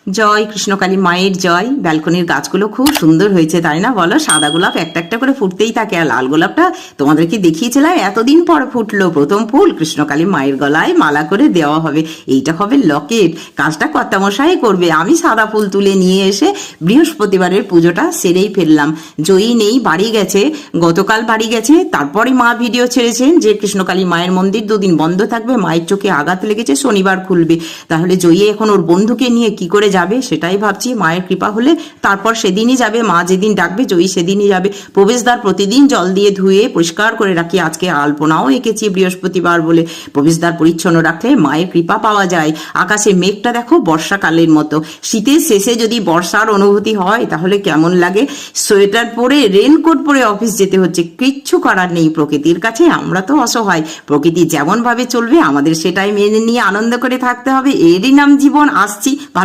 জয় কৃষ্ণকালী মায়ের জয়। ব্যালকনির গাছগুলো খুব সুন্দর হয়েছে, তাই না বলো? সাদা গোলাপ একটা একটা করে ফুটতেই থাকে, আর লাল গোলাপটা তোমাদেরকে দেখিয়েছিলাম এতদিন পর ফুটলো। প্রথম ফুল কৃষ্ণকালী মায়ের গলায় মালা করে দেওয়া হবে, এইটা হবে লকেট। কাজটা কর্তামশাই করবে, আমি সাদা ফুল তুলে নিয়ে এসে বৃহস্পতিবারের পুজোটা সেরেই ফেললাম। জয়ী নেই, বাড়ি গেছে, গতকাল বাড়ি গেছে। তারপরে মা ভিডিও ছেড়েছেন যে কৃষ্ণকালী মায়ের মন্দির দুদিন বন্ধ থাকবে, মায়ের চোখে আঘাত লেগেছে, শনিবার খুলবে। তাহলে জয়ী এখন ওর বন্ধুকে নিয়ে কি করে যাবে সেটাই ভাবছি। মায়ের কৃপা হলে তারপর সেদিনই যাবে, মা যেদিন ডাকবে জয়ী সেদিনই যাবে। প্রবেশদ্বার প্রতিদিন জল দিয়ে ধুয়ে পরিষ্কার করে রাখি, আজকে আলপনাও এঁকেছি বৃহস্পতিবার বলে। প্রবেশদ্বার পরিচ্ছন্ন রাখলে মায়ের কৃপা পাওয়া যায়। আকাশে মেঘটা দেখো বর্ষাকালের মতো, শীতের শেষে যদি বর্ষার অনুভূতি হয় তাহলে কেমন লাগে। সোয়েটার পরে রেনকোট পরে অফিস যেতে হচ্ছে, কিচ্ছু করার নেই। প্রকৃতির কাছে আমরা তো অসহায়, প্রকৃতি যেমন ভাবে চলবে আমাদের সেটাই মেনে নিয়ে আনন্দ করে থাকতে হবে। এরই নাম জীবন। আসছি, ভালো